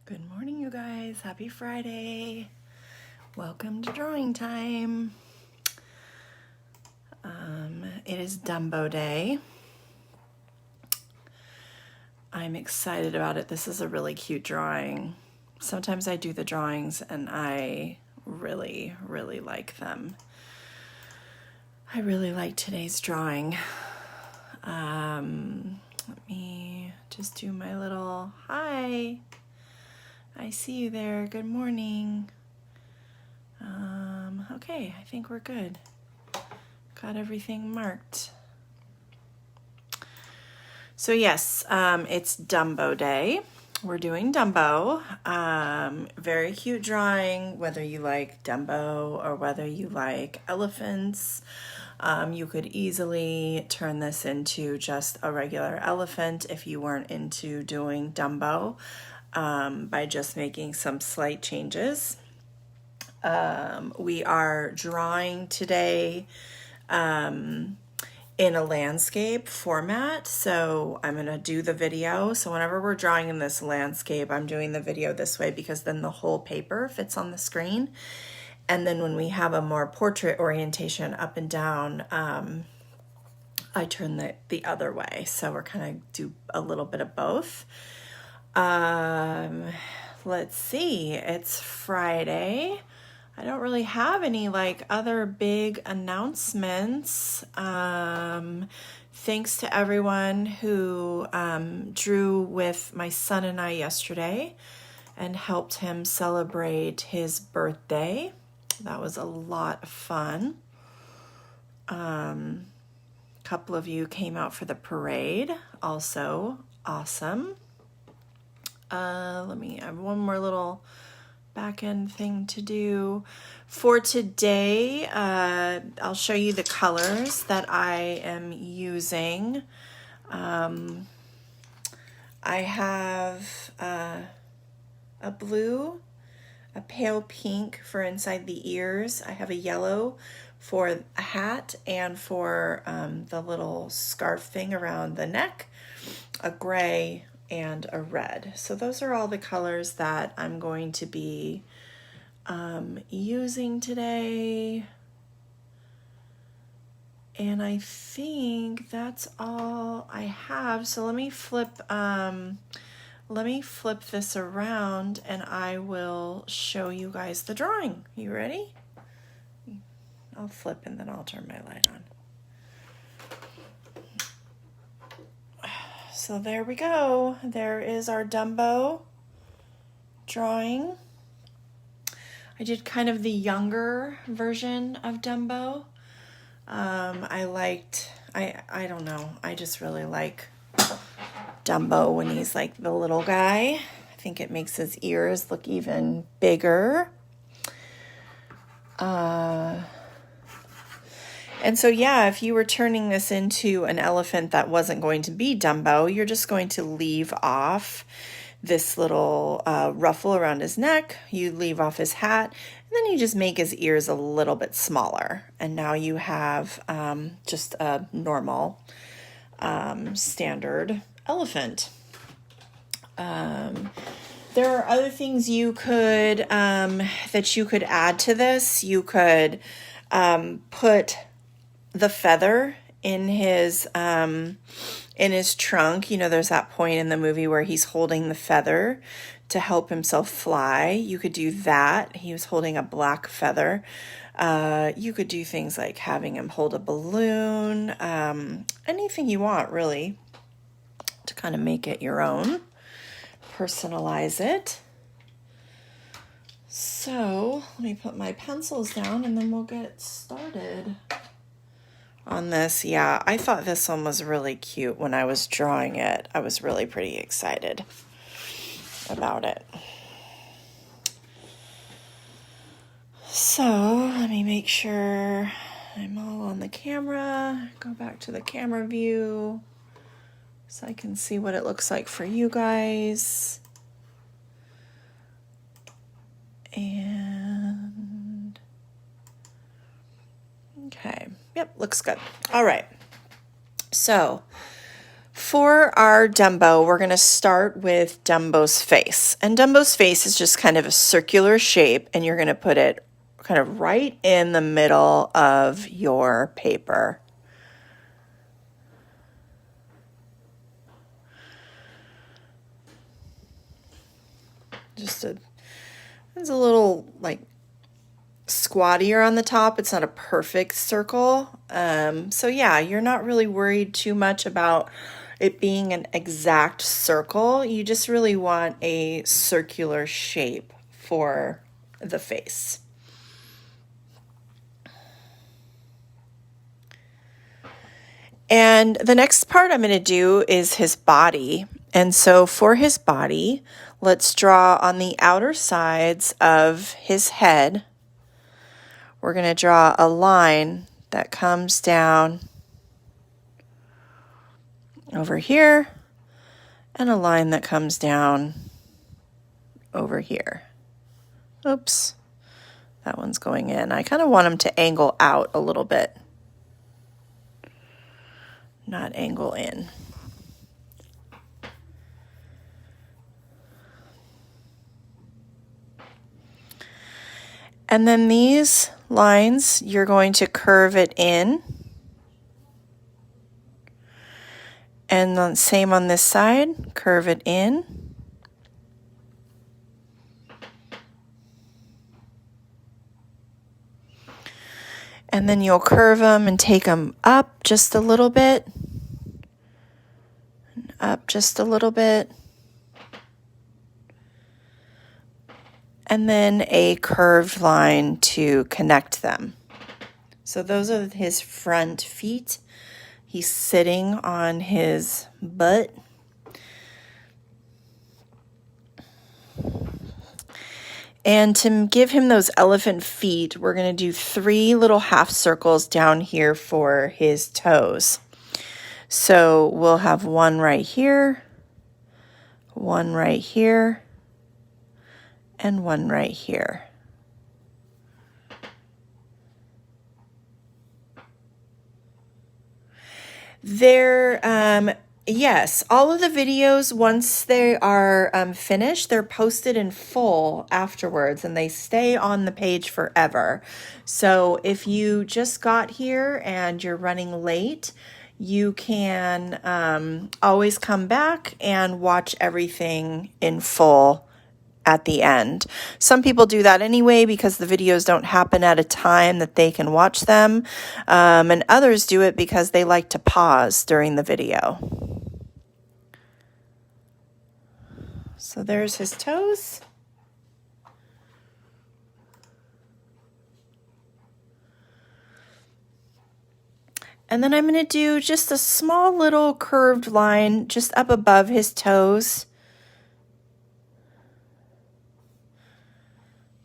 Good morning, you guys. Happy Friday. Welcome to drawing time. It is Dumbo Day. I'm excited about it. This is a really cute drawing. Sometimes I do the drawings and I really like them. I really like today's drawing. Let me just do my little hi. I see you there. Good morning. Okay, I think we're good. Got everything marked. So yes, it's Dumbo Day. We're doing Dumbo. Very cute drawing, whether you like Dumbo or whether you like elephants. You could easily turn this into just a regular elephant if you weren't into doing Dumbo, by just making some slight changes. We are drawing today in a landscape format, so I'm going to do the video. So whenever we're drawing in this landscape, I'm doing the video this way because then the whole paper fits on the screen. And then when we have a more portrait orientation up and down, I turn the other way. So we're kind of do a little bit of both. Let's see, it's Friday. I don't really have any other big announcements. Thanks to everyone who drew with my son and I yesterday and helped him celebrate his birthday. That was a lot of fun. A couple of you came out for the parade, also awesome. I have one more little back end thing to do. For today, I'll show you the colors that I am using. I have a blue, a pale pink for inside the ears. I have a yellow for a hat and for the little scarf thing around the neck, a gray, and a red. So those are all the colors that I'm going to be using today. And I think that's all I have. So let me flip this around and I will show you guys the drawing. You ready? I'll flip and then I'll turn my light on. So there we go. There is our Dumbo drawing. I did kind of the younger version of Dumbo. I don't know. I just really like Dumbo when he's like the little guy. I think it makes his ears look even bigger. And so, yeah, if you were turning this into an elephant that wasn't going to be Dumbo, you're just going to leave off this little ruffle around his neck. You leave off his hat, and then you just make his ears a little bit smaller. And now you have just a normal, standard elephant. There are other things you could, that you could add to this. You could put the feather in his trunk. You know, there's that point in the movie where he's holding the feather to help himself fly. You could do that. He was holding a black feather. You could do things like having him hold a balloon, anything you want really to kind of make it your own, personalize it. So let me put my pencils down and then we'll get started on this. Yeah, I thought this one was really cute when I was drawing it. I was really pretty excited about it. So let me make sure I'm all on the camera. Go back to the camera view so I can see what it looks like for you guys. And okay. Yep, looks good. All right. So For our Dumbo, we're going to start with Dumbo's face. And Dumbo's face is just kind of a circular shape, and you're going to put it kind of right in the middle of your paper. It's a little like squattier on the top. It's not a perfect circle. So yeah, you're not really worried too much about it being an exact circle. You just really want a circular shape for the face. And the next part I'm going to do is his body. And so for his body, let's draw on the outer sides of his head. We're going to draw a line that comes down over here and a line that comes down over here. Oops, that one's going in. I kind of want him to angle out a little bit, not angle in. And then these lines, you're going to curve it in. And then same on this side, curve it in. And then you'll curve them and take them up just a little bit. Up just a little bit. And then a curved line to connect them. So those are his front feet. He's sitting on his butt. And to give him those elephant feet, we're going to do 3 little half circles down here for his toes. So we'll have one right here, one right here, and one right here. Yes, all of the videos, once they are finished, they're posted in full afterwards, and they stay on the page forever. So if you just got here and you're running late, you can always come back and watch everything in full at the end. Some people do that anyway because the videos don't happen at a time that they can watch them, and others do it because they like to pause during the video. So there's his toes. And then I'm going to do just a small little curved line just up above his toes,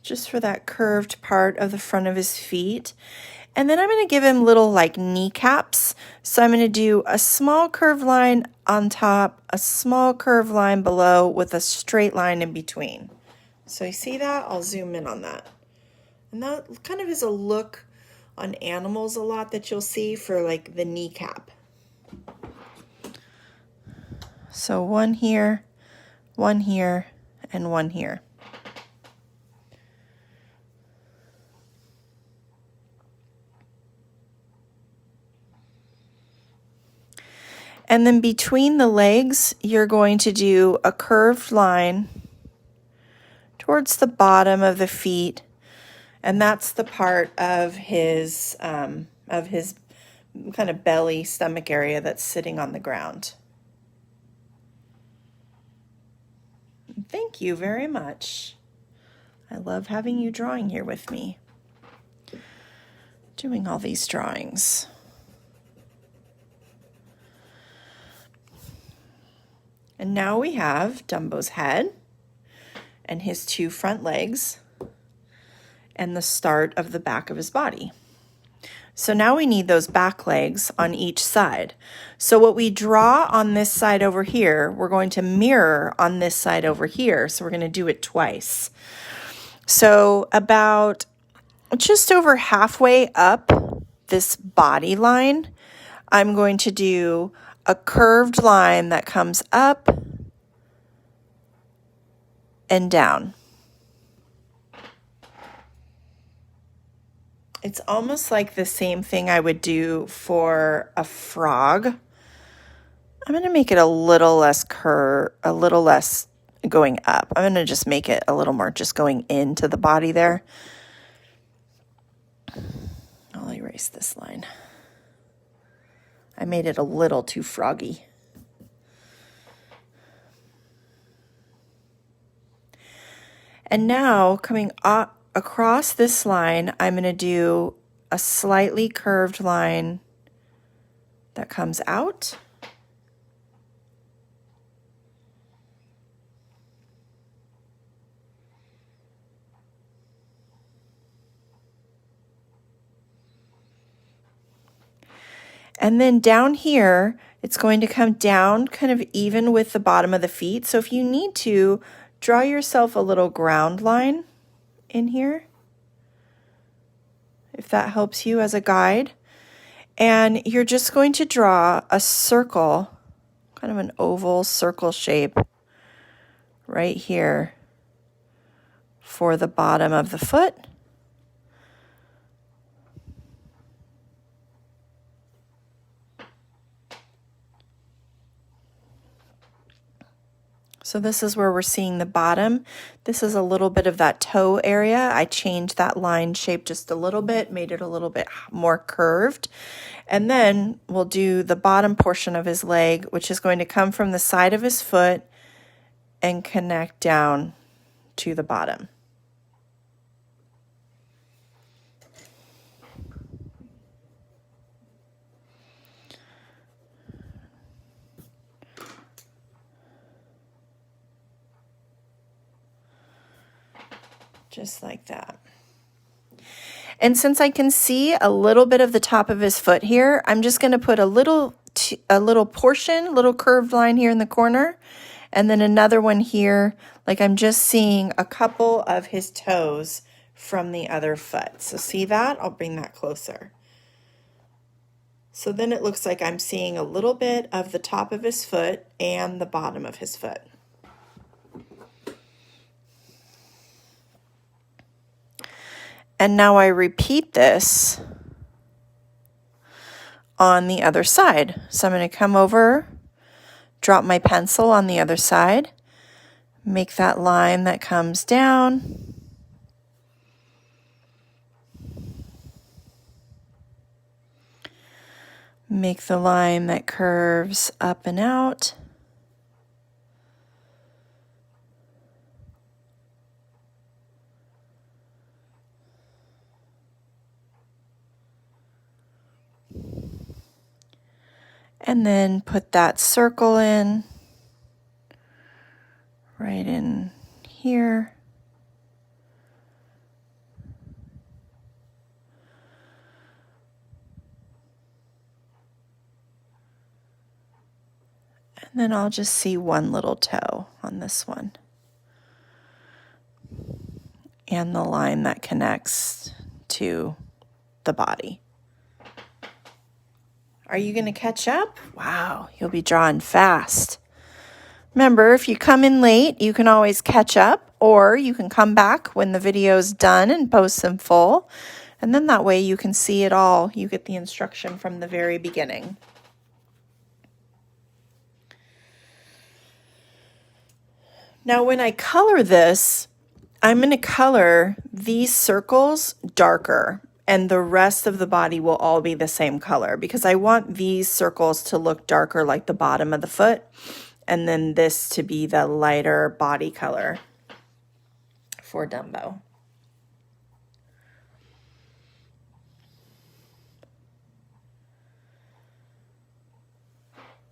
just for that curved part of the front of his feet. And then I'm going to give him little like kneecaps. So I'm going to do a small curved line on top, a small curved line below with a straight line in between. So you see that? I'll zoom in on that. And that kind of is a look on animals a lot that you'll see for like the kneecap. So one here, and one here. And then between the legs, you're going to do a curved line towards the bottom of the feet. And that's the part of his kind of belly, stomach area that's sitting on the ground. Thank you very much. I love having you drawing here with me, doing all these drawings. And now we have Dumbo's head and his 2 front legs and the start of the back of his body. So now we need those back legs on each side. So what we draw on this side over here, we're going to mirror on this side over here. So we're going to do it twice. So about just over halfway up this body line, I'm going to do a curved line that comes up and down. It's almost like the same thing I would do for a frog. I'm going to make it a little less a little less going up. I'm going to just make it a little more just going into the body there. I'll erase this line. I made it a little too froggy. And now coming up across this line, I'm going to do a slightly curved line that comes out. And then down here, it's going to come down kind of even with the bottom of the feet. So if you need to, draw yourself a little ground line in here, if that helps you as a guide. And you're just going to draw a circle, kind of an oval circle shape right here for the bottom of the foot. So this is where we're seeing the bottom. This is a little bit of that toe area. I changed that line shape just a little bit, made it a little bit more curved. And then we'll do the bottom portion of his leg, which is going to come from the side of his foot and connect down to the bottom. Just like that. And since I can see a little bit of the top of his foot here, I'm just going to put a little portion, little curved line here in the corner, and then another one here, like I'm just seeing a couple of his toes from the other foot. So see that? I'll bring that closer. So then it looks like I'm seeing a little bit of the top of his foot and the bottom of his foot. And now I repeat this on the other side. So I'm going to come over, drop my pencil on the other side, make that line that comes down, make the line that curves up and out, and then put that circle in, right in here. And then I'll just see one little toe on this one. And the line that connects to the body. Are you going to catch up? Wow, you'll be drawing fast. Remember, if you come in late, you can always catch up, or you can come back when the video's done and post them full. And then that way you can see it all. You get the instruction from the very beginning. Now, when I color this, I'm going to color these circles darker, and the rest of the body will all be the same color because I want these circles to look darker like the bottom of the foot, and then this to be the lighter body color for Dumbo.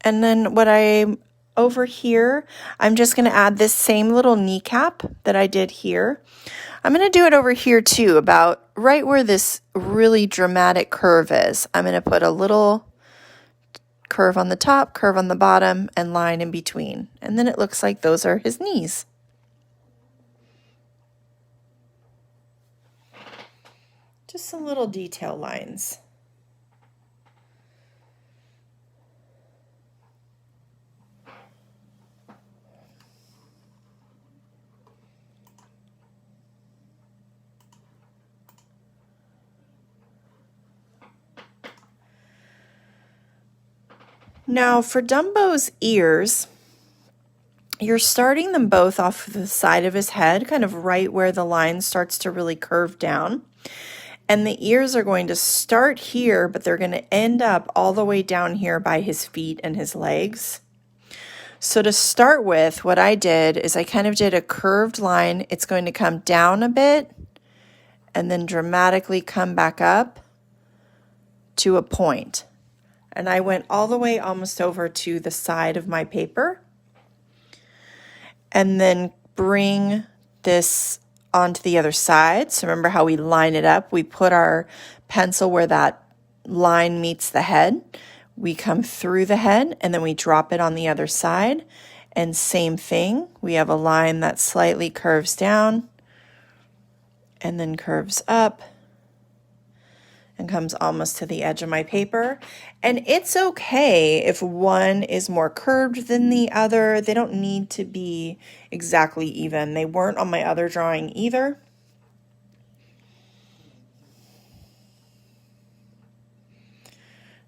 And then over here, I'm just going to add this same little kneecap that I did here. I'm going to do it over here too, about right where this really dramatic curve is. I'm going to put a little curve on the top, curve on the bottom, and line in between. And then it looks like those are his knees. Just some little detail lines. Now for Dumbo's ears, you're starting them both off the side of his head, kind of right where the line starts to really curve down. And the ears are going to start here, but they're going to end up all the way down here by his feet and his legs. So to start with, what I did is I kind of did a curved line. It's going to come down a bit and then dramatically come back up to a point. And I went all the way almost over to the side of my paper. And then bring this onto the other side. So remember how we line it up? We put our pencil where that line meets the head. We come through the head and then we drop it on the other side. And same thing, we have a line that slightly curves down and then curves up and comes almost to the edge of my paper. And it's okay if one is more curved than the other. They don't need to be exactly even. They weren't on my other drawing either.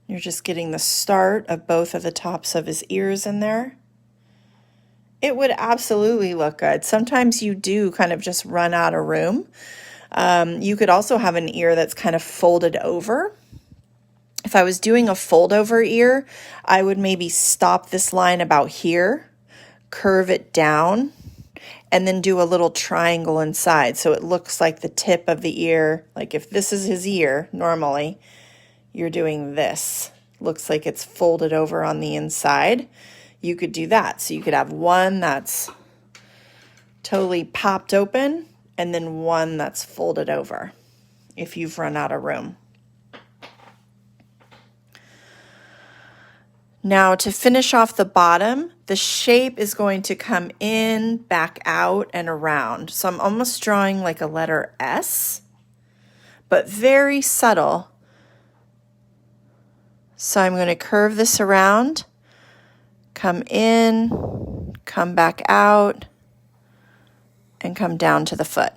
You're just getting the start of both of the tops of his ears in there. It would absolutely look good. Sometimes you do kind of just run out of room. You could also have an ear that's kind of folded over. If I was doing a fold over ear, I would maybe stop this line about here, curve it down, and then do a little triangle inside. So it looks like the tip of the ear, like if this is his ear, normally you're doing this. Looks like it's folded over on the inside. You could do that. So you could have one that's totally popped open and then one that's folded over if you've run out of room. Now to finish off the bottom, the shape is going to come in, back out, and around. So I'm almost drawing like a letter S, but very subtle. So I'm going to curve this around, come in, come back out, and come down to the foot.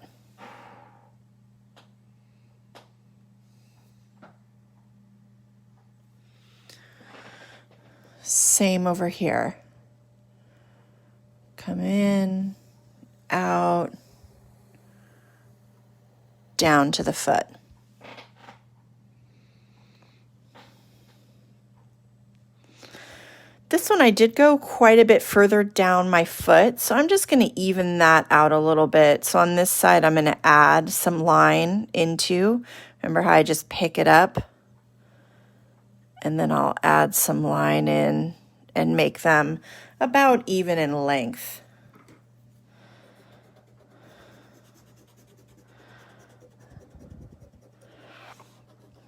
Same over here. Come in, out, down to the foot. This one I did go quite a bit further down my foot, so I'm just going to even that out a little bit. So on this side, I'm going to add some line into. Remember how I just pick it up? And then I'll add some line in and make them about even in length.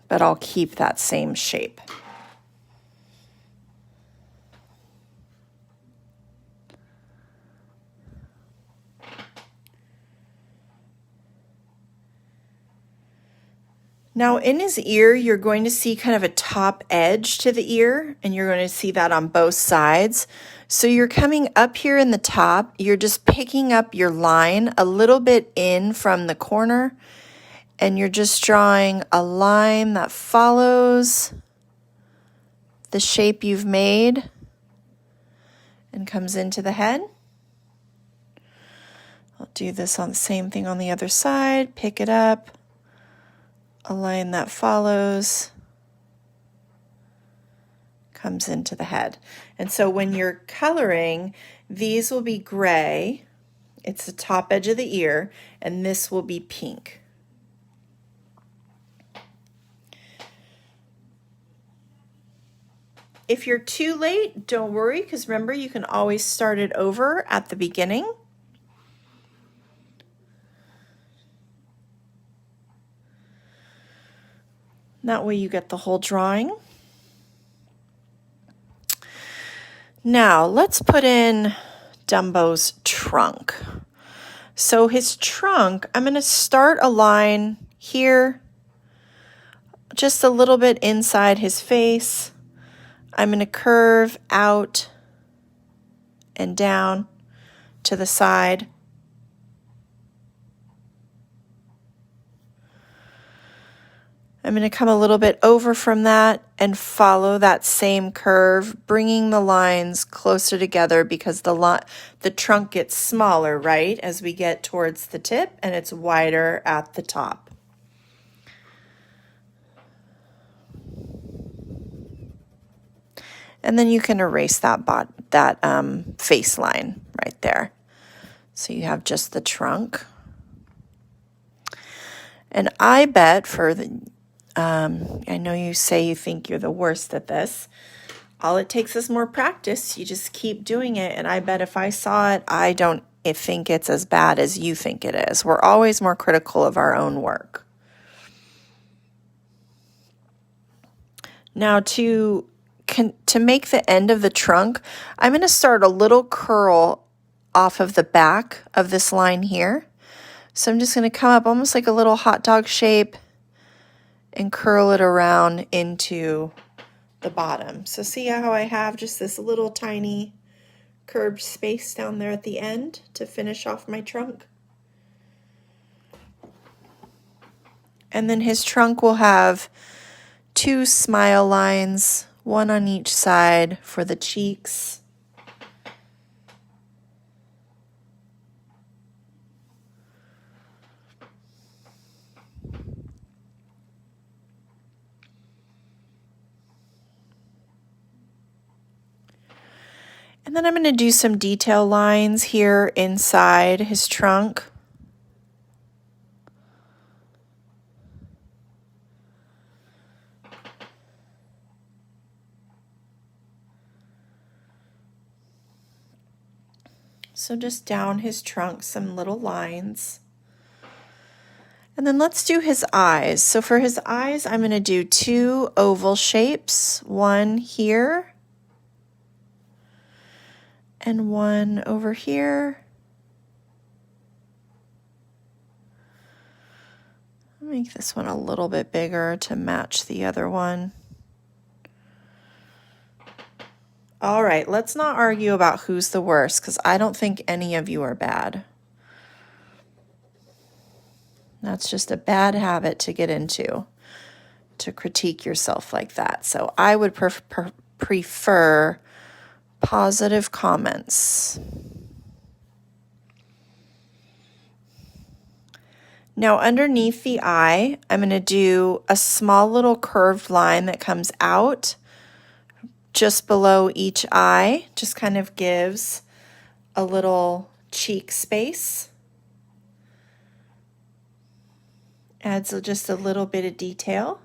But I'll keep that same shape. Now in his ear, you're going to see kind of a top edge to the ear, and you're going to see that on both sides. So you're coming up here in the top, you're just picking up your line a little bit in from the corner, and you're just drawing a line that follows the shape you've made and comes into the head. I'll do this on the same thing on the other side, pick it up. A line that follows, comes into the head. And so when you're coloring, these will be gray. It's the top edge of the ear, and this will be pink. If you're too late, don't worry, because remember, you can always start it over at the beginning. That way you get the whole drawing. Now let's put in Dumbo's trunk. So his trunk, I'm going to start a line here, just a little bit inside his face. I'm going to curve out and down to the side. I'm going to come a little bit over from that and follow that same curve, bringing the lines closer together because the trunk gets smaller, right, as we get towards the tip, and it's wider at the top. And then you can erase that face line right there. So you have just the trunk. And I bet for the, I know you say you think you're the worst at this. All it takes is more practice. You just keep doing it. And I bet if I saw it, I don't think it's as bad as you think it is. We're always more critical of our own work. Now to make the end of the trunk, I'm going to start a little curl off of the back of this line here. So I'm just going to come up almost like a little hot dog shape and curl it around into the bottom. So see how I have just this little tiny curved space down there at the end to finish off my trunk? And then his trunk will have 2 smile lines, one on each side for the cheeks. And then I'm going to do some detail lines here inside his trunk. So just down his trunk, some little lines. And then let's do his eyes. So for his eyes, I'm going to do 2 oval shapes, one here and one over here. I'll make this one a little bit bigger to match the other one. All right, let's not argue about who's the worst, because I don't think any of you are bad. That's just a bad habit to get into, to critique yourself like that. So I would prefer positive comments. Now underneath the eye, I'm going to do a small little curved line that comes out just below each eye, just kind of gives a little cheek space. Adds just a little bit of detail.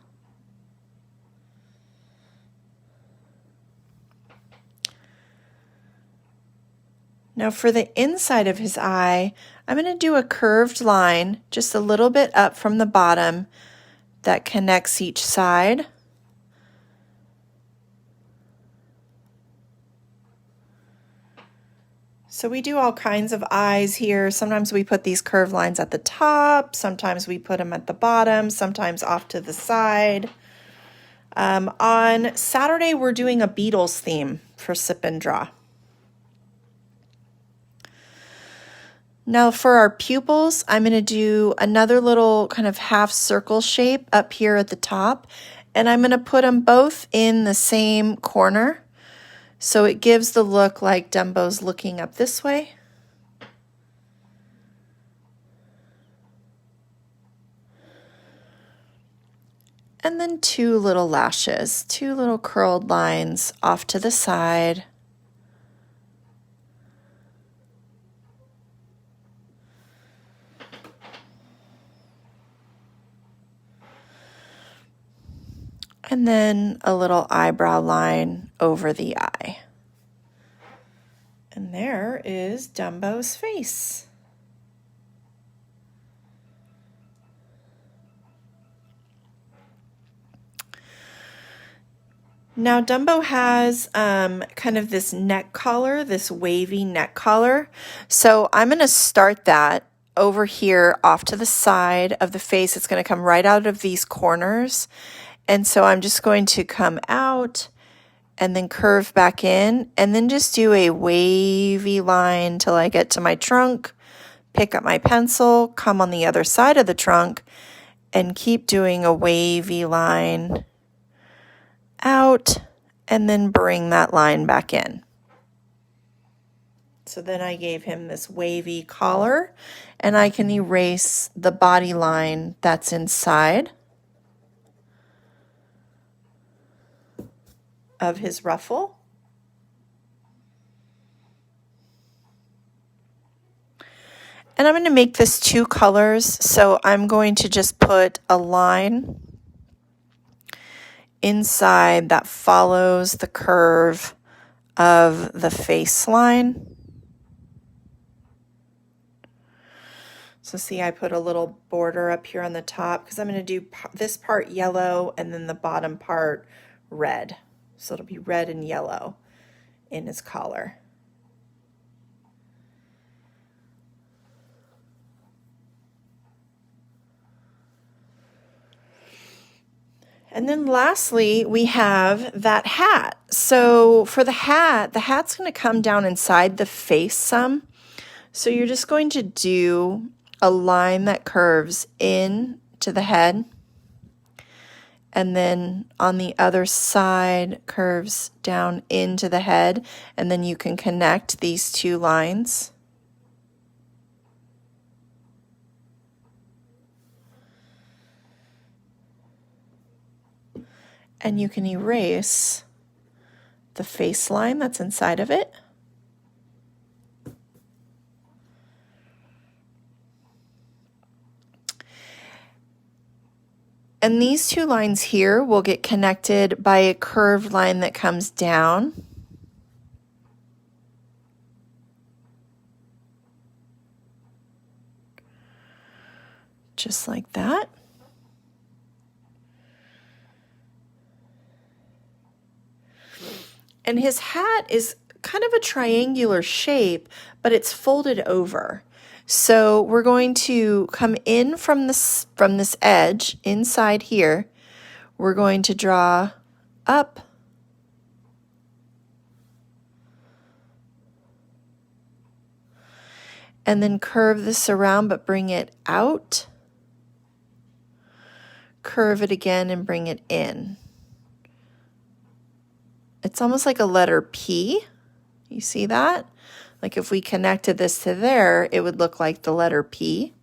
Now for the inside of his eye, I'm going to do a curved line just a little bit up from the bottom that connects each side. So we do all kinds of eyes here. Sometimes we put these curved lines at the top, sometimes we put them at the bottom, sometimes off to the side. On Saturday, we're doing a Beatles theme for Sip and Draw. Now for our pupils, I'm going to do another little kind of half circle shape up here at the top, and I'm going to put them both in the same corner. So it gives the look like Dumbo's looking up this way. And then 2 little lashes, 2 little curled lines off to the side. And then a little eyebrow line over the eye. And there is Dumbo's face. Now Dumbo has kind of this neck collar, this wavy neck collar. So I'm going to start that over here off to the side of the face. It's going to come right out of these corners. And so I'm just going to come out and then curve back in and then just do a wavy line till I get to my trunk, pick up my pencil, come on the other side of the trunk, and keep doing a wavy line out and then bring that line back in. So then I gave him this wavy collar, and I can erase the body line that's inside of his ruffle. And I'm going to make this 2 colors, so I'm going to just put a line inside that follows the curve of the face line. So see, I put a little border up here on the top because I'm going to do this part yellow and then the bottom part red. So it'll be red and yellow in his collar. And then lastly, we have that hat. So for the hat's going to come down inside the face some. So you're just going to do a line that curves in to the head, and then on the other side curves down into the head, and then you can connect these 2 lines. And you can erase the face line that's inside of it. And these 2 lines here will get connected by a curved line that comes down. Just like that. And his hat is kind of a triangular shape, but it's folded over. So we're going to come in from this edge inside here. We're going to draw up and then curve this around, but bring it out. Curve it again and bring it in. It's almost like a letter P. You see that? Like if we connected this to there, it would look like the letter P.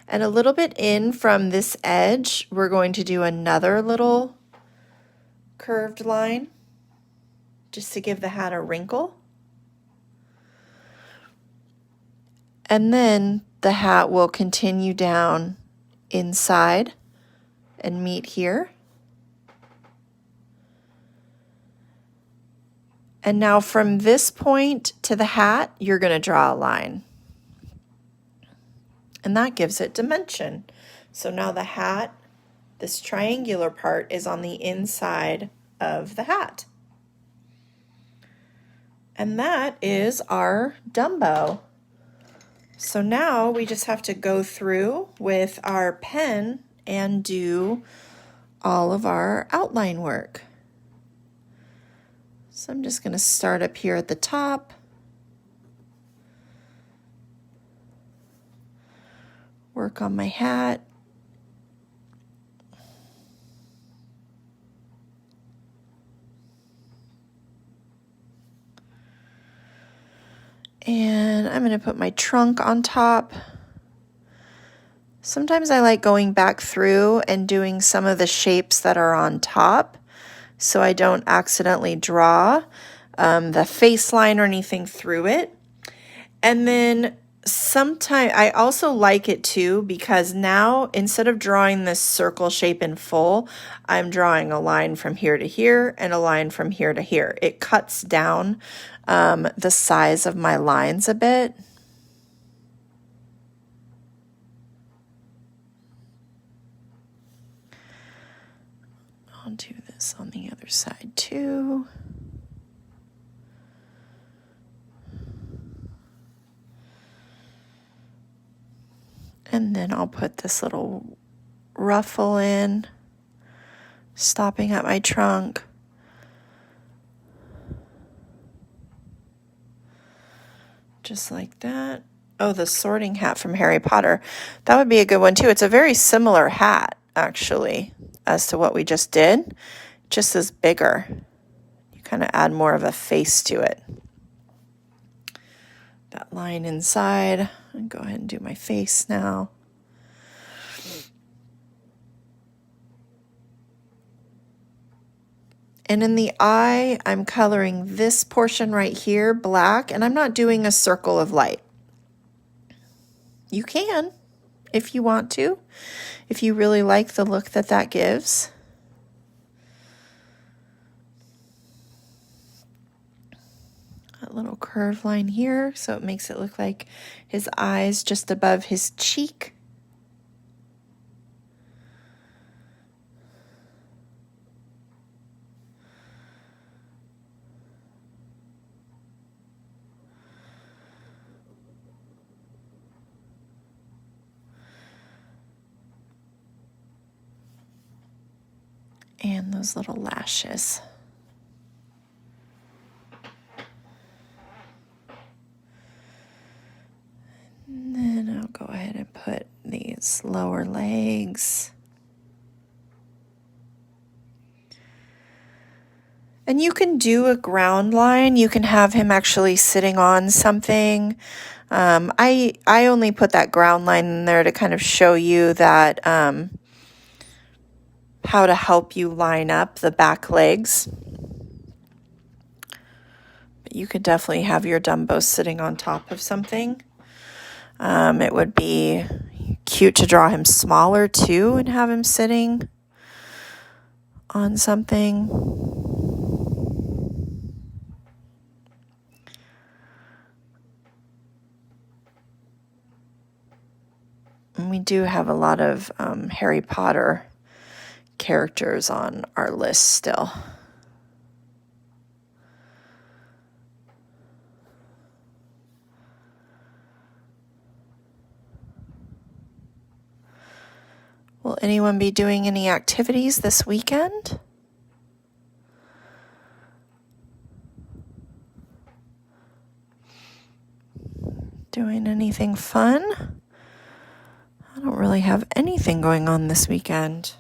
And a little bit in from this edge, we're going to do another little curved line just to give the hat a wrinkle. And then the hat will continue down inside and meet here. And now from this point to the hat, you're going to draw a line. And that gives it dimension. So now the hat, this triangular part, is on the inside of the hat. And that is our Dumbo. So now we just have to go through with our pen and do all of our outline work. So I'm just going to start up here at the top. Work on my hat. And I'm going to put my trunk on top. Sometimes I like going back through and doing some of the shapes that are on top so I don't accidentally draw the face line or anything through it. And then sometimes I also like it too because now instead of drawing this circle shape in full, I'm drawing a line from here to here and a line from here to here. It cuts down the size of my lines a bit. I'll do this on the other side too. And then I'll put this little ruffle in, stopping at my trunk. Just like that. Oh, the sorting hat from Harry Potter. That would be a good one too. It's a very similar hat, actually, as to what we just did, just as bigger. You kind of add more of a face to it. That line inside. I'll go ahead and do my face now. And in the eye, I'm coloring this portion right here black, and I'm not doing a circle of light. You can, if you want to, if you really like the look that that gives. A little curve line here, so it makes it look like his eyes just above his cheek. And those little lashes. And then I'll go ahead and put these lower legs. And you can do a ground line. You can have him actually sitting on something. I only put that ground line in there to kind of show you that how to help you line up the back legs. But you could definitely have your Dumbo sitting on top of something. It would be cute to draw him smaller too and have him sitting on something. And we do have a lot of Harry Potter characters on our list still. Will anyone be doing any activities this weekend? Doing anything fun? I don't really have anything going on this weekend.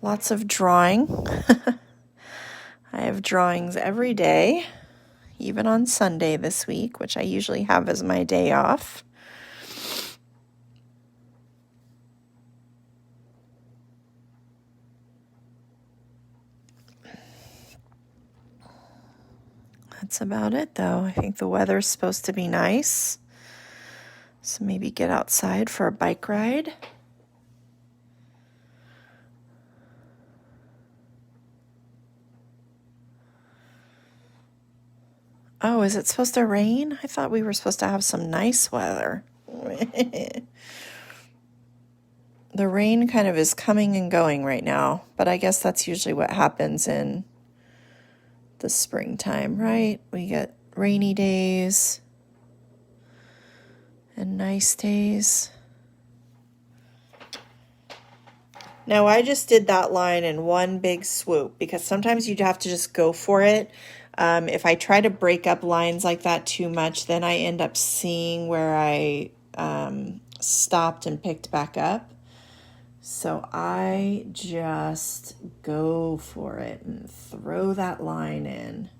Lots of drawing. I have drawings every day, even on Sunday this week, which I usually have as my day off. That's about it, though. I think the weather's supposed to be nice. So maybe get outside for a bike ride. Oh, is it supposed to rain? I thought we were supposed to have some nice weather. The rain kind of is coming and going right now, but I guess that's usually what happens in the springtime, right? We get rainy days and nice days. Now, I just did that line in one big swoop because sometimes you'd have to just go for it. If I try to break up lines like that too much, then I end up seeing where I stopped and picked back up. So I just go for it and throw that line in.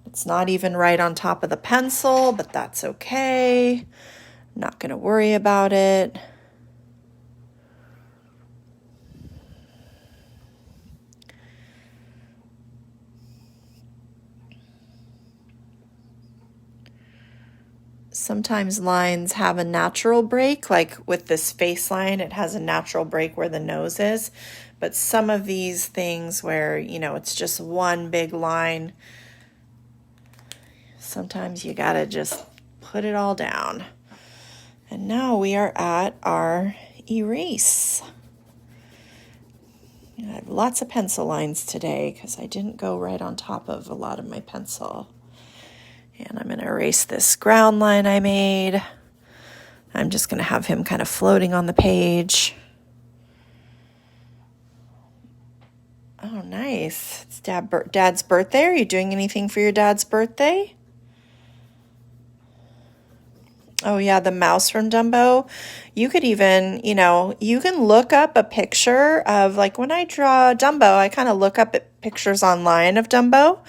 It's not even right on top of the pencil, but that's okay. I'm not going to worry about it. Sometimes lines have a natural break, like with this face line, it has a natural break where the nose is. But some of these things where, it's just one big line, sometimes you gotta just put it all down. And now we are at our erase. I have lots of pencil lines today because I didn't go right on top of a lot of my pencil. And I'm going to erase this ground line I made. I'm just going to have him kind of floating on the page. Oh, nice. It's Dad's birthday. Are you doing anything for your dad's birthday? Oh yeah, the mouse from Dumbo. You could even, you can look up a picture of like when I draw Dumbo, I kind of look up at pictures online of Dumbo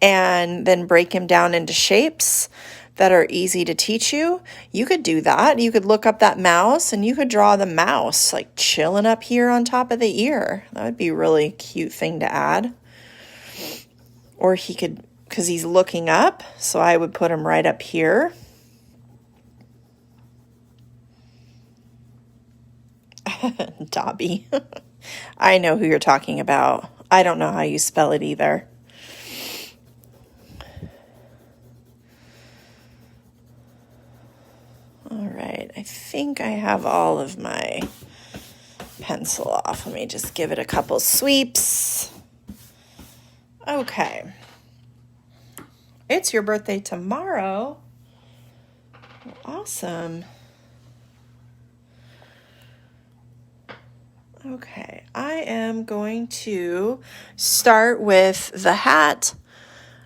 and then break him down into shapes that are easy to teach you. You could do that. You could look up that mouse and you could draw the mouse like chilling up here on top of the ear. That would be a really cute thing to add. Or he could, because he's looking up, so I would put him right up here. Dobby. I know who you're talking about. I don't know how you spell it either. All right, I think I have all of my pencil off. Let me just give it a couple sweeps. Okay. It's your birthday tomorrow. Awesome. Okay, I am going to start with the hat.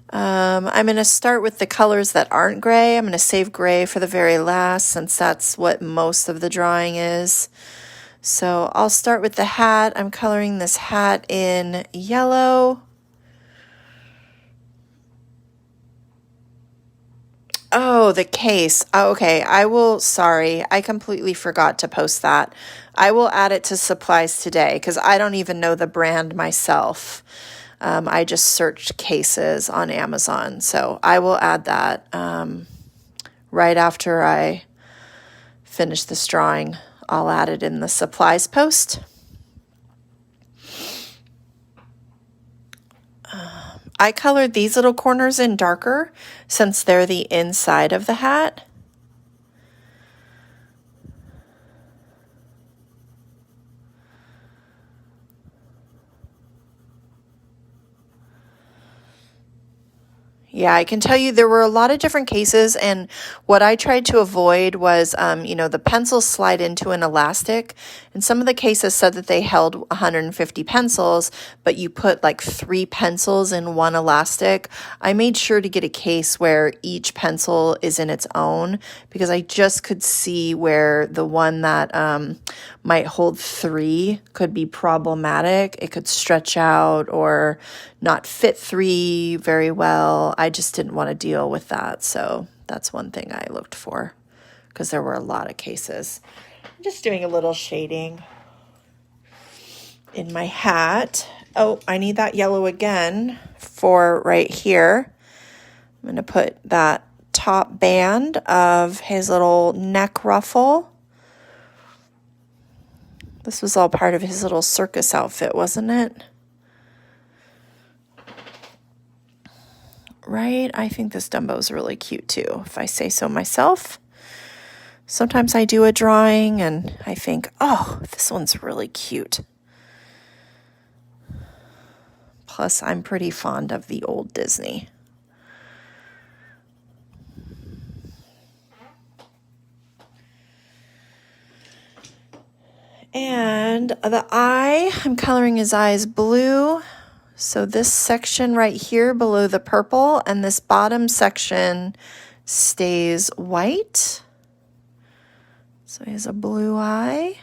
I'm going to start with the colors that aren't gray. I'm going to save gray for the very last since that's what most of the drawing is. So I'll start with the hat. I'm coloring this hat in yellow. Oh, the case. Oh, okay, sorry, I completely forgot to post that. I will add it to supplies today because I don't even know the brand myself. I just searched cases on Amazon, so I will add that right after I finish this drawing. I'll add it in the supplies post. I colored these little corners in darker since they're the inside of the hat. Yeah, I can tell you there were a lot of different cases, and what I tried to avoid was, the pencils slide into an elastic, and some of the cases said that they held 150 pencils, but you put like 3 pencils in one elastic. I made sure to get a case where each pencil is in its own because I just could see where the one that might hold 3 could be problematic. It could stretch out or not fit 3 very well. I just didn't want to deal with that. So that's one thing I looked for because there were a lot of cases. I'm just doing a little shading in my hat. Oh, I need that yellow again for right here. I'm going to put that top band of his little neck ruffle. This was all part of his little circus outfit, wasn't it? Right? I think this Dumbo's really cute too, if I say so myself. Sometimes I do a drawing and I think, oh, this one's really cute. Plus, I'm pretty fond of the old Disney. And the eye, I'm coloring his eyes blue. So this section right here below the purple and this bottom section stays white. So he has a blue eye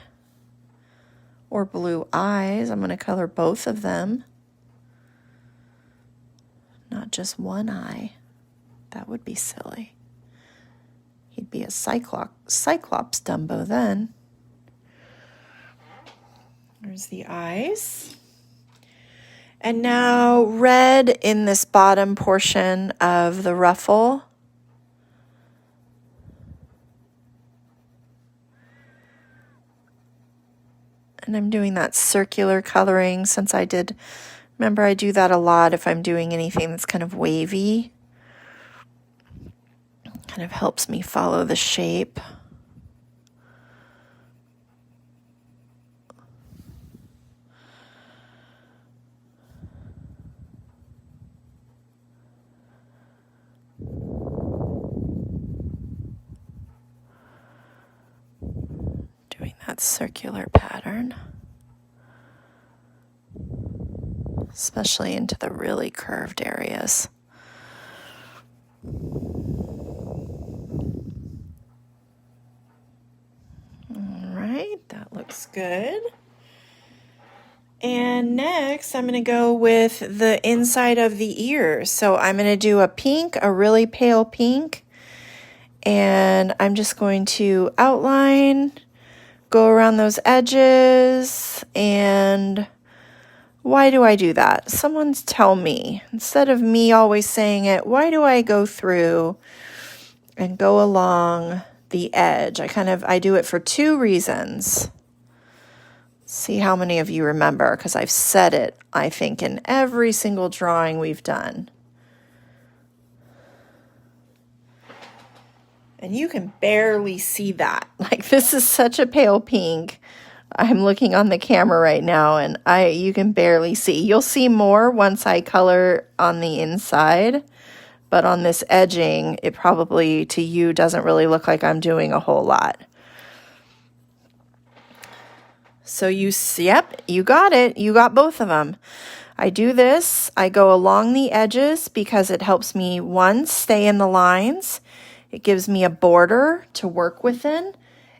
or blue eyes. I'm going to color both of them, not just one eye. That would be silly. He'd be a Cyclops Dumbo then. There's the eyes. And now red in this bottom portion of the ruffle. And I'm doing that circular coloring since remember I do that a lot if I'm doing anything that's kind of wavy. Kind of helps me follow the shape. Doing that circular pattern, especially into the really curved areas. good. And next, I'm going to go with the inside of the ears. So I'm going to do a pink, a really pale pink. And I'm just going to outline, go around those edges. And why do I do that? Someone tell me. Instead of me always saying it, why do I go through and go along the edge? I do it for two reasons. See how many of you remember, because I've said it, I think, in every single drawing we've done. And you can barely see that. Like, this is such a pale pink. I'm looking on the camera right now, and you can barely see. You'll see more once I color on the inside, but on this edging, it probably, to you, doesn't really look like I'm doing a whole lot. So yep, you got it. You got both of them. I do this. I go along the edges because it helps me, one, stay in the lines. It gives me a border to work within.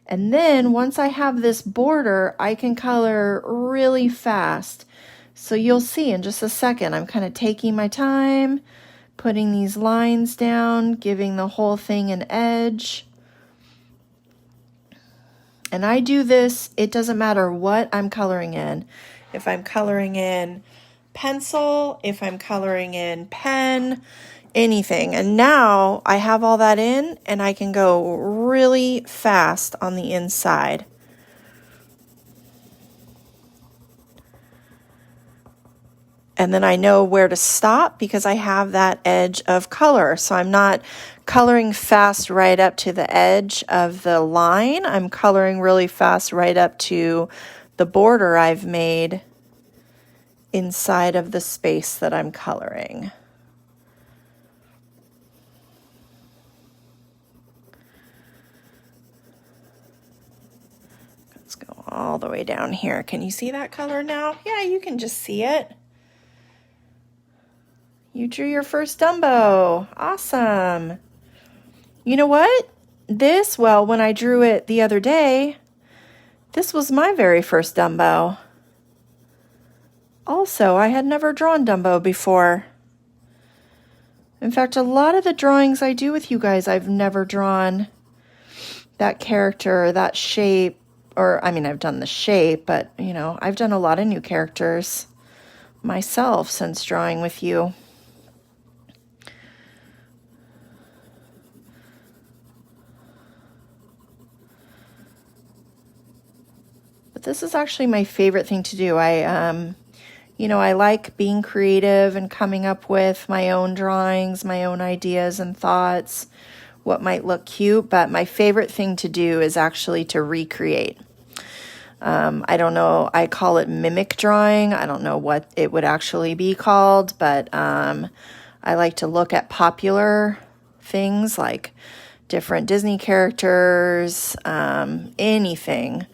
And then once I have this border, I can color really fast. So you'll see in just a second, I'm kind of taking my time, putting these lines down, giving the whole thing an edge. And I do this, it doesn't matter what I'm coloring in. If I'm coloring in pencil, if I'm coloring in pen, anything. And now I have all that in and I can go really fast on the inside. And then I know where to stop because I have that edge of color. So I'm not coloring fast right up to the edge of the line. I'm coloring really fast right up to the border I've made inside of the space that I'm coloring. Let's go all the way down here. Can you see that color now? Yeah, you can just see it. You drew your first Dumbo. Awesome. You know what? When I drew it the other day, this was my very first Dumbo. Also, I had never drawn Dumbo before. In fact, a lot of the drawings I do with you guys, I've never drawn that character, that shape, I've done the shape, but, I've done a lot of new characters myself since drawing with you. But this is actually my favorite thing to do. I like being creative and coming up with my own drawings, my own ideas and thoughts, what might look cute, but my favorite thing to do is actually to recreate. I don't know, I call it mimic drawing. I don't know what it would actually be called, but I like to look at popular things like different Disney characters, anything,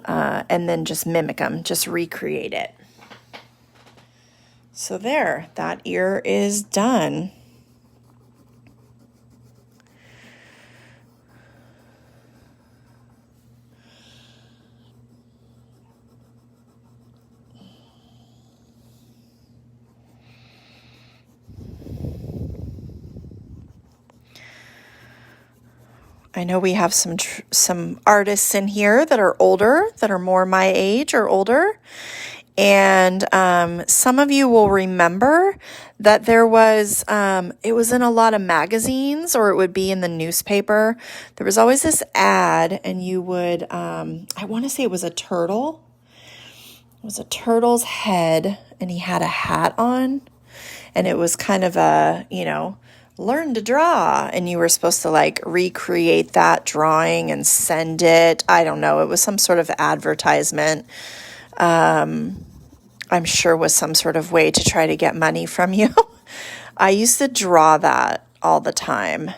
and then just mimic them, just recreate it. So there, that ear is done. I know we have some artists in here that are older, that are more my age or older. And some of you will remember that there was, it was in a lot of magazines, or it would be in the newspaper. There was always this ad, and you would, I want to say it was a turtle. It was a turtle's head, and he had a hat on. And it was kind of a, learn to draw, and you were supposed to like recreate that drawing and send it. I don't know. It was some sort of advertisement. I'm sure was some sort of way to try to get money from you. I used to draw that all the time.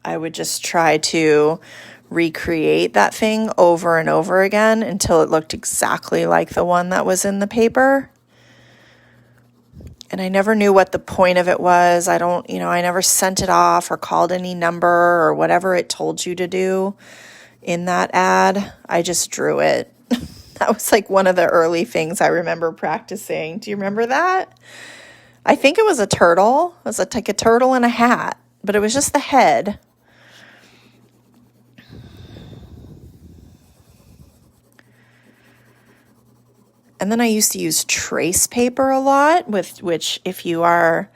I would just try to recreate that thing over and over again until it looked exactly like the one that was in the paper. And I never knew what the point of it was. I never sent it off or called any number or whatever it told you to do in that ad. I just drew it. That was like one of the early things I remember practicing. Do you remember that? I think it was a turtle. It was like a turtle in a hat, but it was just the head. And then I used to use trace paper a lot, with which, if you are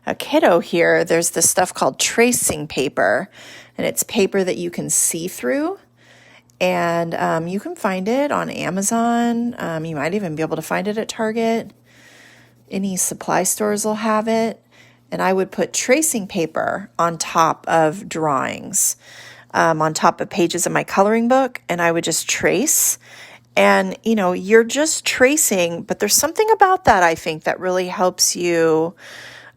a kiddo here, there's this stuff called tracing paper, and it's paper that you can see through. And you can find it on Amazon. You might even be able to find it at Target. Any supply stores will have it. And I would put tracing paper on top of drawings, on top of pages of my coloring book, and I would just trace. And, you know, you're just tracing, but there's something about that, I think, that really helps you.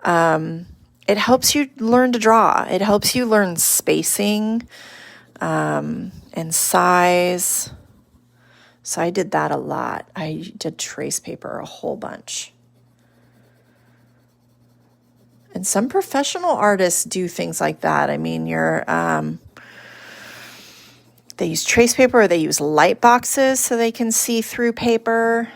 It helps you learn to draw. It helps you learn spacing, and size. So I did that a lot. I did trace paper a whole bunch. And some professional artists do things like that. I mean, they use trace paper, or they use light boxes so they can see through paper.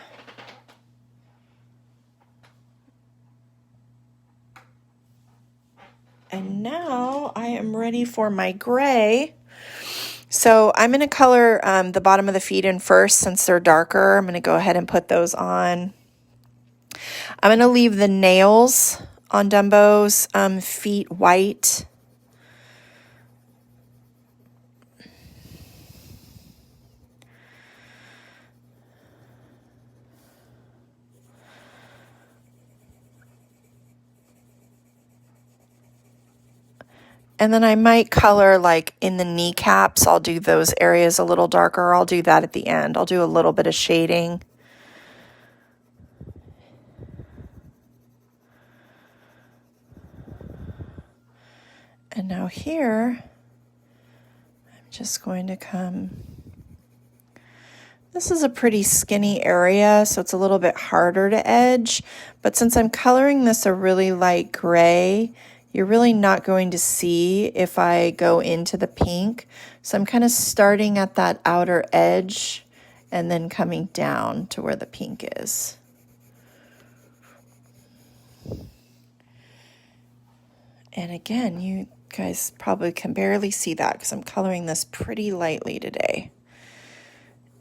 And now I am ready for my gray. So I'm going to color the bottom of the feet in first, since they're darker. I'm going to go ahead and put those on. I'm going to leave the nails on Dumbo's feet white. And then I might color, like in the kneecaps, I'll do those areas a little darker. I'll do that at the end. I'll do a little bit of shading. And now here, I'm just going to come. This is a pretty skinny area, so it's a little bit harder to edge. But since I'm coloring this a really light gray, you're really not going to see if I go into the pink. So I'm kind of starting at that outer edge and then coming down to where the pink is. And again, you guys probably can barely see that because I'm coloring this pretty lightly today.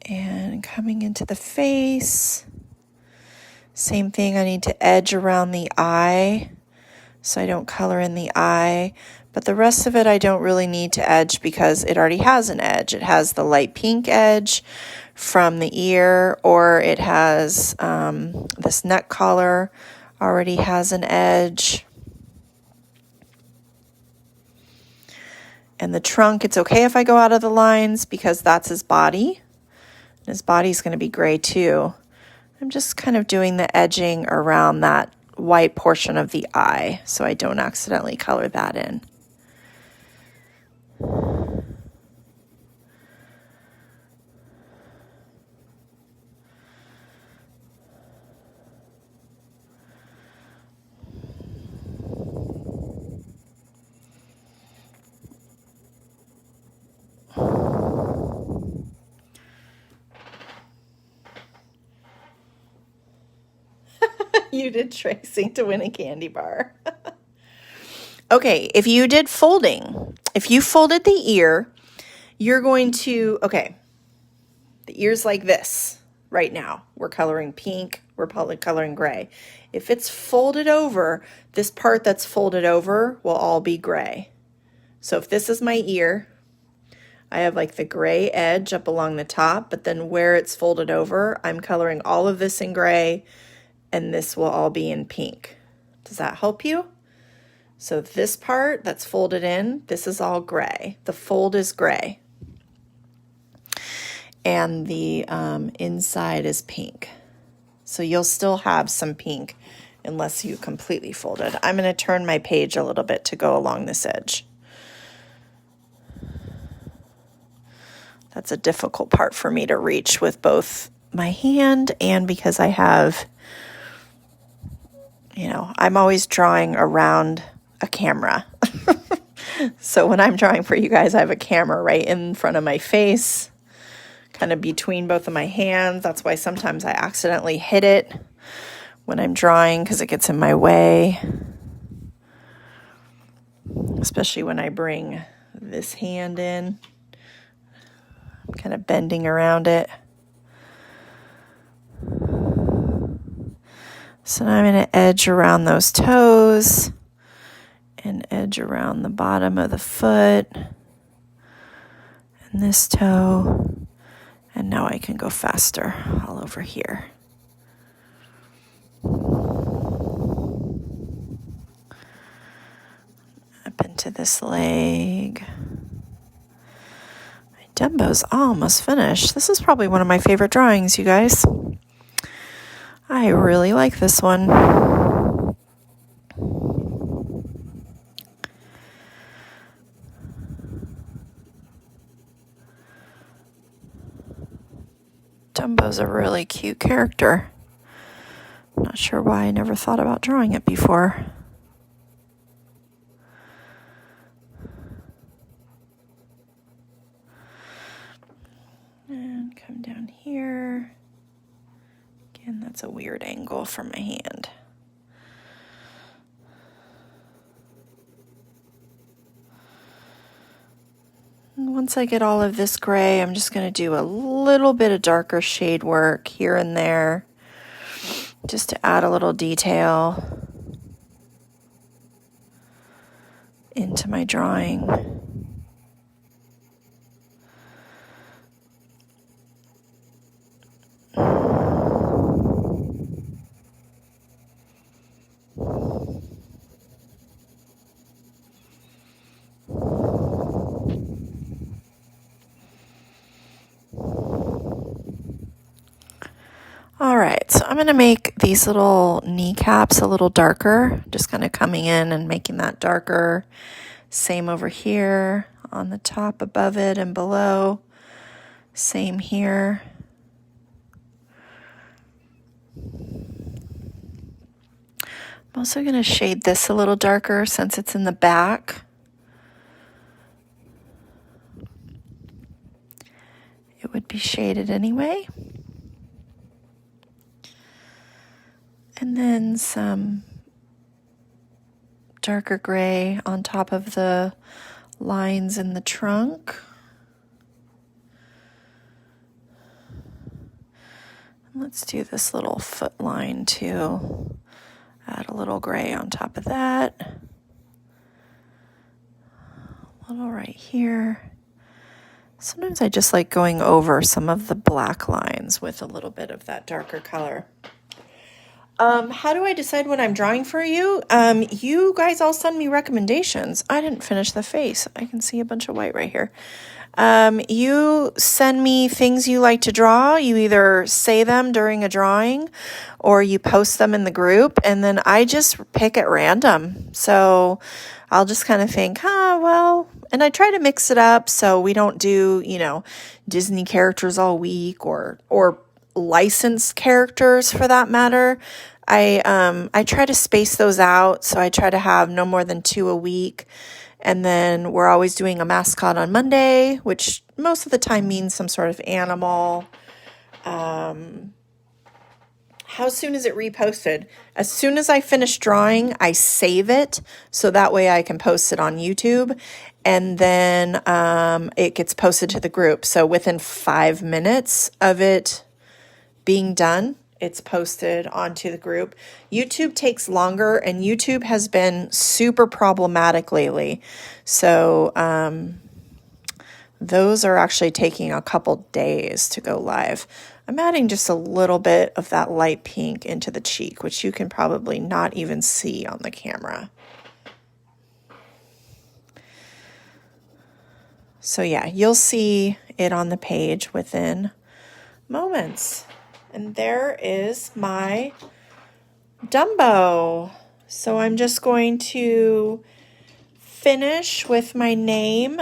And coming into the face, same thing, I need to edge around the eye so I don't color in the eye. But the rest of it I don't really need to edge because it already has an edge. It has the light pink edge from the ear, or it has this neck collar already has an edge. And the trunk, it's okay if I go out of the lines because that's his body. His body's going to be gray too. I'm just kind of doing the edging around that white portion of the eye so I don't accidentally color that in. You did tracing to win a candy bar. Okay, if you did folding, if you folded the ear, you're going to, okay, the ear's like this right now. We're coloring pink, we're probably coloring gray. If it's folded over, this part that's folded over will all be gray. So if this is my ear, I have like the gray edge up along the top, but then where it's folded over, I'm coloring all of this in gray, and this will all be in pink. Does that help you? So this part that's folded in, this is all gray. The fold is gray. And the inside is pink. So you'll still have some pink unless you completely fold it. I'm going to turn my page a little bit to go along this edge. That's a difficult part for me to reach with both my hand and because I have, you know, I'm always drawing around a camera. So when I'm drawing for you guys, I have a camera right in front of my face, kind of between both of my hands. That's why sometimes I accidentally hit it when I'm drawing because it gets in my way. Especially when I bring this hand in. I'm kind of bending around it. So now I'm going to edge around those toes and edge around the bottom of the foot and this toe. And now I can go faster all over here. Up into this leg. My Dumbo's almost finished. This is probably one of my favorite drawings, you guys. I really like this one. Dumbo's a really cute character. I'm not sure why I never thought about drawing it before. And come down here. Again, that's a weird angle for my hand. And once I get all of this gray, I'm just going to do a little bit of darker shade work here and there, just to add a little detail into my drawing. All right, so I'm going to make these little kneecaps a little darker, just kind of coming in and making that darker. Same over here on the top above it and below. Same here. I'm also going to shade this a little darker since it's in the back. It would be shaded anyway. And then some darker gray on top of the lines in the trunk. Let's do this little foot line too. Add a little gray on top of that. A little right here. Sometimes I just like going over some of the black lines with a little bit of that darker color. How do I decide what I'm drawing for you? You guys all send me recommendations. I didn't finish the face. I can see a bunch of white right here. You send me things you like to draw. You either say them during a drawing or you post them in the group, and then I just pick at random. So I'll just kind of think, well, and I try to mix it up so we don't do, Disney characters all week or licensed characters for that matter. I try to space those out, so I try to have no more than 2 a week. And then we're always doing a mascot on Monday, which most of the time means some sort of animal. How soon is it reposted? As soon as I finish drawing, I save it so that way I can post it on YouTube, and then it gets posted to the group. So within 5 minutes of it being done, it's posted onto the group. YouTube takes longer, and YouTube has been super problematic lately. So those are actually taking a couple days to go live. I'm adding just a little bit of that light pink into the cheek, which you can probably not even see on the camera. So yeah, you'll see it on the page within moments. And there is my Dumbo. So I'm just going to finish with my name.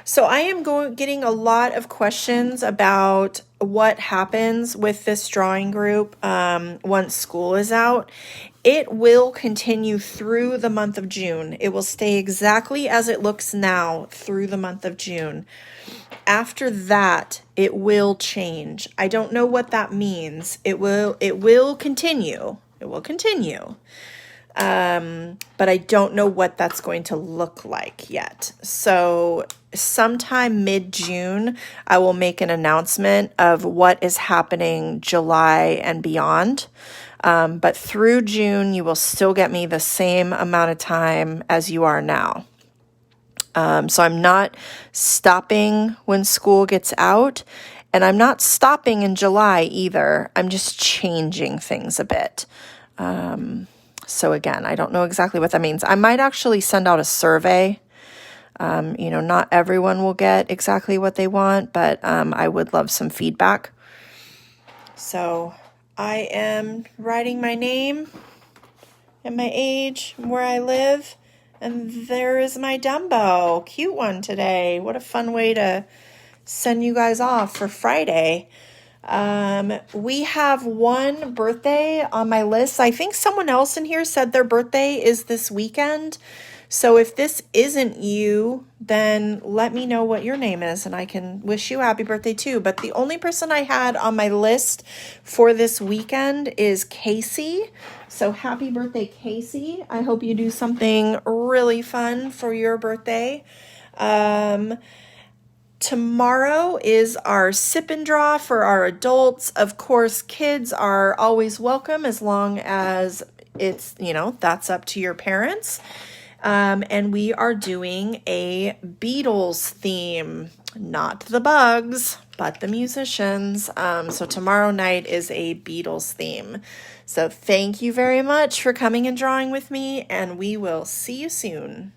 So I am getting a lot of questions about what happens with this drawing group once school is out. It will continue through the month of June. It will stay exactly as it looks now through the month of June. after that, it will change. I don't know what that means. It will continue. It will continue. But I don't know what that's going to look like yet. So sometime mid-June, I will make an announcement of what is happening July and beyond. But through June, you will still get me the same amount of time as you are now. So I'm not stopping when school gets out, and I'm not stopping in July either. I'm just changing things a bit. So again, I don't know exactly what that means. I might actually send out a survey. Not everyone will get exactly what they want, but I would love some feedback. So I am writing my name and my age and where I live. And there is my Dumbo. Cute one today. What a fun way to send you guys off for Friday. We have one birthday on my list. I think someone else in here said their birthday is this weekend. So if this isn't you, then let me know what your name is and I can wish you a happy birthday too. But the only person I had on my list for this weekend is Casey. So happy birthday, Casey. I hope you do something really fun for your birthday. Tomorrow is our sip and draw for our adults. Of course, kids are always welcome as long as it's, that's up to your parents. And we are doing a Beatles theme, not the Bugs, but the musicians. So tomorrow night is a Beatles theme. So thank you very much for coming and drawing with me, and we will see you soon.